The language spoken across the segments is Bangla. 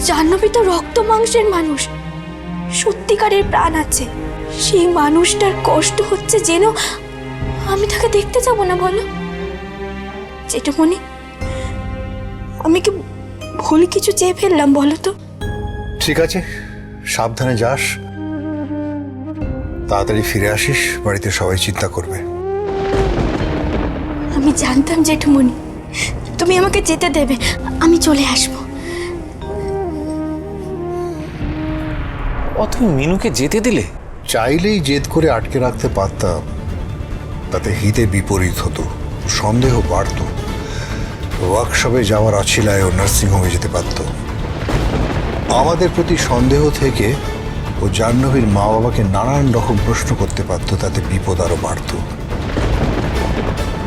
জাহ্নবী তো রক্ত মাংসের মানুষ, সত্যিকারের প্রাণ আছে। সেই মানুষটার কষ্ট হচ্ছে যেন আমি তাকে দেখতে যাব না বলো জেঠুমনি? আমি কি ভুল কিছু চেয়ে ফেললাম বলো তো? ঠিক আছে, সাবধানে যাস, তাড়াতাড়ি ফিরে আসিস, বাড়িতে সবাই চিন্তা করবে। আমি জানতাম জেঠুমনি তুমি আমাকে যেতে দেবে, আমি চলে আসবো। তুমি মিনুকে যেতে দিলে? চাইলেই জেদ করে আটকে রাখতে পারতাম, তাতে হিতে বিপরীত হতো, সন্দেহ বাড়ত। ওয়ার্কশপে যাওয়ার অছিলায় ও নার্সিংহোমে যেতে পারত। আমাদের প্রতি সন্দেহ থেকে ও জাহ্নবীর মা বাবাকে নানান রকম প্রশ্ন করতে পারত, তাতে বিপদ আরো বাড়ত।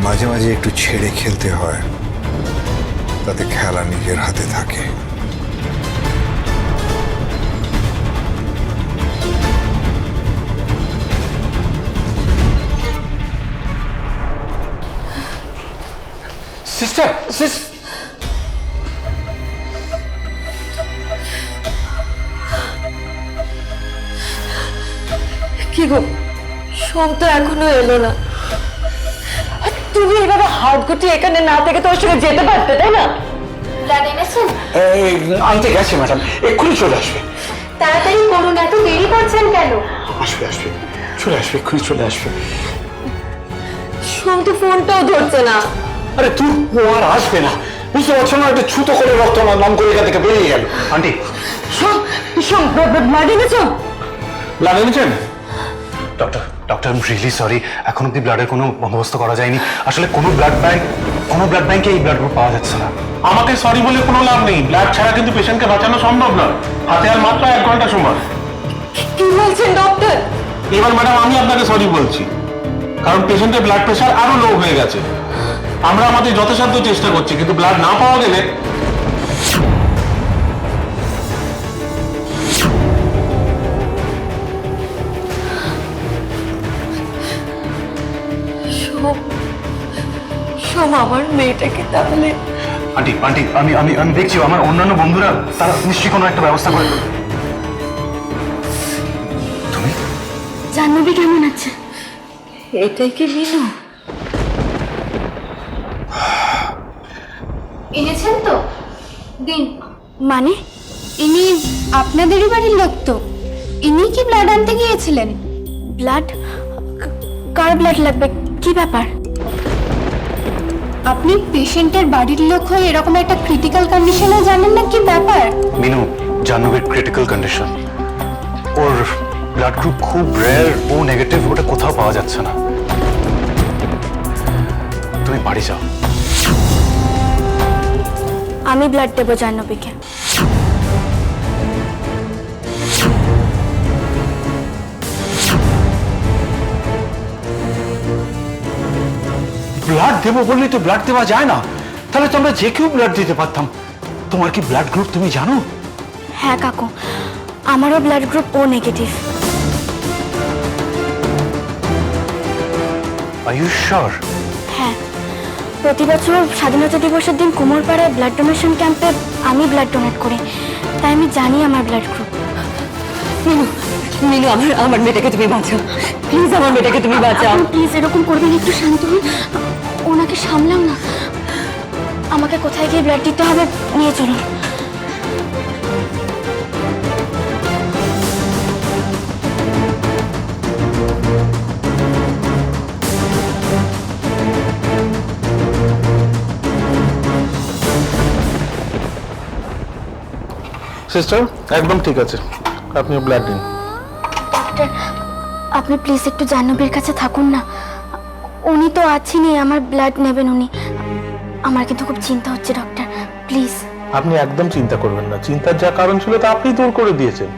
মাঝে মাঝে একটু ছেড়ে খেলতে হয়, তাতে খেলা নিজের হাতে থাকে। সিস্টার, কি গো, সোম তো এখনো এলো না। তুমি এভাবে হাত গুটিয়ে এখানে না থেকে তোর সঙ্গে যেতে পারতে, তাই না? ব্লাড এনেছেন? আনতে গেছে ম্যাডাম, এক্ষুনি চলে আসবে। তাড়াতাড়ি করুন, এত দেরি করছেন কেন? আসবে আসবে, চলে আসবে, এক্ষুনি চলে আসবে। সোম তো ফোনটাও ধরছে না। আরে তুই, ও আর আসবে না, বুঝতে পারছো না? একটা ছুতো করে রক্ত নাম করে এখান থেকে বেরিয়ে গেল। আন্টি, সোম, সোম ব্লাড এনেছো? ব্লাড এনেছেন? ডক্টর, ডক্টর, রিয়েলি সরি, এখন অব্দি ব্লাডের কোনো বন্দোবস্ত করা যায়নি। আসলে কোনো ব্লাড ব্যাংকে এই ব্লাড গ্রুপ পাওয়া যাচ্ছে না। আমাকে সরি বলে কোনো লাভ নেই, ব্লাড ছাড়া কিন্তু পেশেন্টকে বাঁচানো সম্ভব নয়। হাতে আর মাত্র 1 ঘন্টা সময়। কি বলছেন ডক্টর? এবার ম্যাডাম আমি আপনাকে সরি বলছি, কারণ পেশেন্টের ব্লাড প্রেশার আরো লো হয়ে গেছে। আমরা আমাদের যথাসাধ্য চেষ্টা করছি, কিন্তু ব্লাড না পাওয়া গেলে সোম, সোম আমার মেয়েটাকে তাহলে? আন্টি আন্টি, আমি আমি আমি দেখছি আমার অন্যান্য বন্ধুরা তারা নিশ্চয়ই কোনো একটা ব্যবস্থা করে। তুমি? জাহ্নবী কেমন আছে? এটাই কি মিনু? এনেছেন তো দিন। মানে ইনি আপনাদেরই বাড়ির লোক তো? ইনি কি ব্লাড আনতে গিয়েছিলেন? ব্লাড? কার ব্লাড লাগবে? কি ব্যাপার? আপনি পেশেন্টের বাড়ির লোক হয়ে এরকম একটা ক্রিটিক্যাল কন্ডিশনে জানেন না? কি ব্যাপার? মিনু, জাহ্নবীর ক্রিটিক্যাল কন্ডিশন, ওর ব্লাড গ্রুপ খুব রেয়ার, ও নেগেটিভ, ওটা কোথাও পাওয়া যাচ্ছে না। তুমি বাড়ি যাও। আমি ব্লাড দেবো জাহ্নবীকে। ব্লাড দেবো বললেই তো ব্লাড দেওয়া যায় না, তাহলে তো আমরা যে কেউ ব্লাড দিতে পারতাম। তোমার কি ব্লাড গ্রুপ তুমি জানো? হ্যাঁ কাকু, আমারও blood group O negative. Are you sure? হ্যাঁ, প্রতি বছর স্বাধীনতা দিবসের দিন কুমোরপাড়ায় ব্লাড ডোনেশন ক্যাম্পে আমি ব্লাড ডোনেট করি, তাই আমি জানি আমার ব্লাড গ্রুপ। মিনু, মিনু আমার মেয়েটাকে তুমি বাঁচাও, প্লিজ আমার মেয়েটাকে তুমি বাঁচাও। প্লিজ এরকম করবেন, একটু শান্ত হন, ওনাকে সামলাও না। আমাকে কোথায় গিয়ে ব্লাড দিতে হবে নিয়ে চলুন। সিস্টার একদম ঠিক আছে, আপনি ব্লাড দিন। ডক্টর, আপনি প্লিজ একটু জাহ্নবীর কাছে থাকুন না, উনি তো আছেনই, আমার ব্লাড নেবেন উনি। আমার কিন্তু খুব চিন্তা হচ্ছে ডক্টর, প্লিজ। আপনি একদম চিন্তা করবেন না, চিন্তার যা কারণ ছিল তা আপনি দূর করে দিয়েছেন।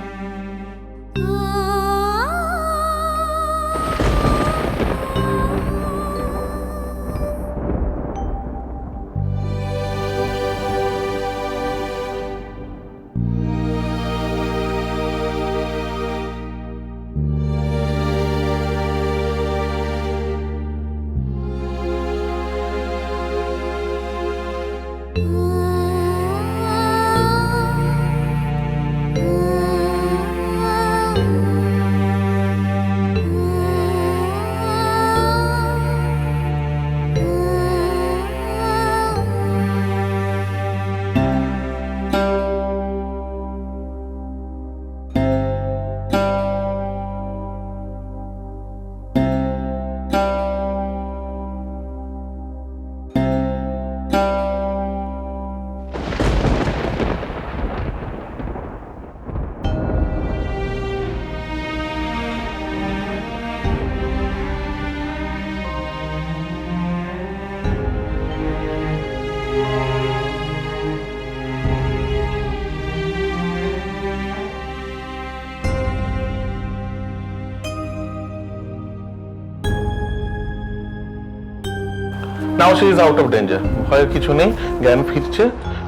Now she is out of danger, ভয়ের কিছু নেই, জ্ঞান ফিরছে,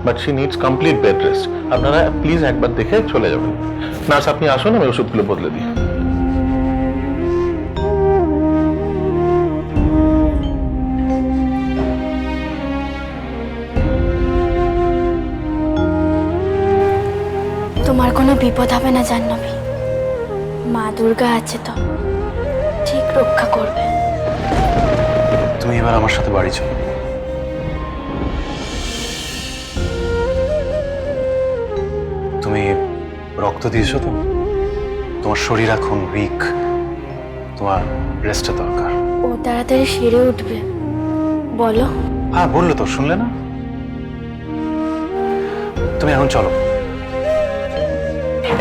but she needs complete bed rest. আপনারা প্লিজ একবার দেখে চলে যাবেন। নার্স আপনি আসুন, আমি ওষুধগুলো বদলে দিই। তোমার কোনো বিপদ হবে না জাহ্নবী, মা দুর্গা আছে তো, ঠিক রক্ষা করবে। তুমি এবার আমার সাথে বাড়ি চলো। তুমি রক্ত দিয়েছো তো, তোমার শরীর এখন উইক, তোমার রেস্টের দরকার। ও তাড়াতাড়ি সেরে উঠবে, বলো। হ্যাঁ বললো তো, শুনলে না? তুমি এখন চলো,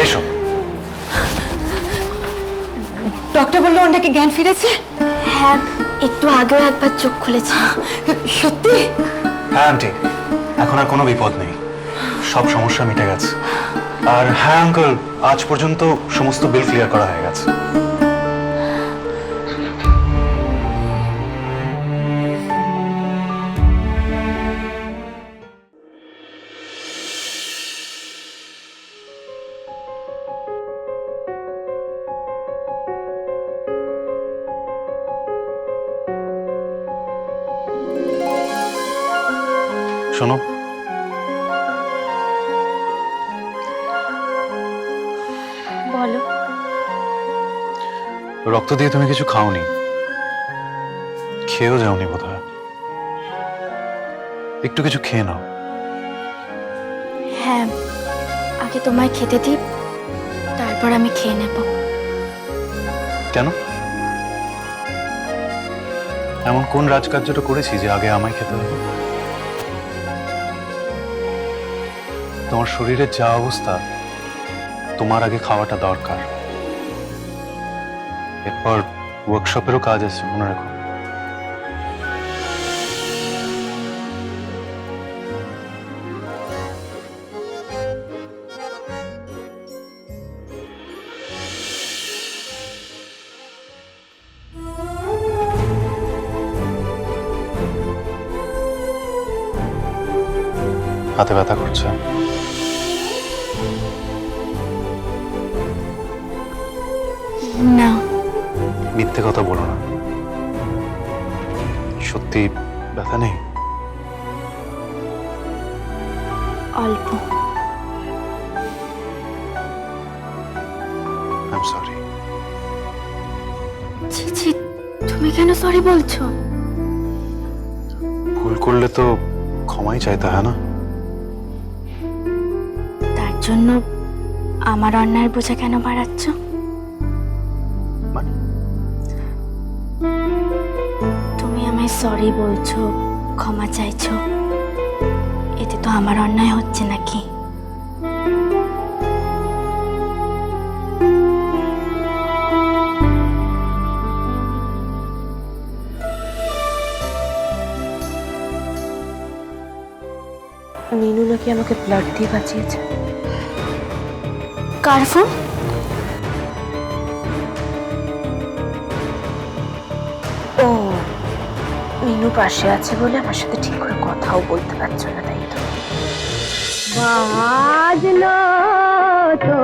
এসো। ডক্টর বললো ওর নাকি জ্ঞান ফিরেছে। হ্যাঁ, একটু আগেও একবার চোখ খুলেছে। সত্যি? হ্যাঁ আন্টি, এখন আর কোনো বিপদ নেই, সব সমস্যা মিটে গেছে। আর হ্যাঁ আঙ্কেল, আজ পর্যন্ত সমস্ত বিল ক্লিয়ার করা হয়ে গেছে। শোনো, বলো। রক্ত দিয়ে তুমি কিছু খাওনি, খেয়েও যাওনি বোধহয়, একটু কিছু খেয়ে নাও। হ্যাঁ, আগে তোমায় খেতে দিই, তারপর আমি খেয়ে নেব। কেন? এমন কোন রাজকার্যটা করেছি যে আগে আমায় খেতে হবে? তোমার শরীরের যা অবস্থা, তোমার আগে খাওয়াটা দরকার। এরপর ওয়ার্কশপেরও কাজ আছে, মনে রাখো। হাতে ব্যথা করছে? না। মিথ্যে কথা বলো না, সত্যি ব্যথা নেই? অল্প। I am sorry. ছি ছি, তুমি কেন সরি বলছো? ভুল করলে তো ক্ষমাই চাইতে হয় না? তার জন্য আমার অন্যায়ের বোঝা কেন বাড়াচ্ছ? মানে তুমি আমায় সরি বলছো, ক্ষমা চাইছো, এতে তো আমার অন্যায় হচ্ছে নাকি? মিনু নাকি আমাকে ব্লাড দিয়ে বাঁচিয়েছে। কার ফোন? ও, মিনু পাশে আছে বলে আমার সাথে ঠিক করে কথাও বলতে পারছো না, তাই তো? বাজলো তো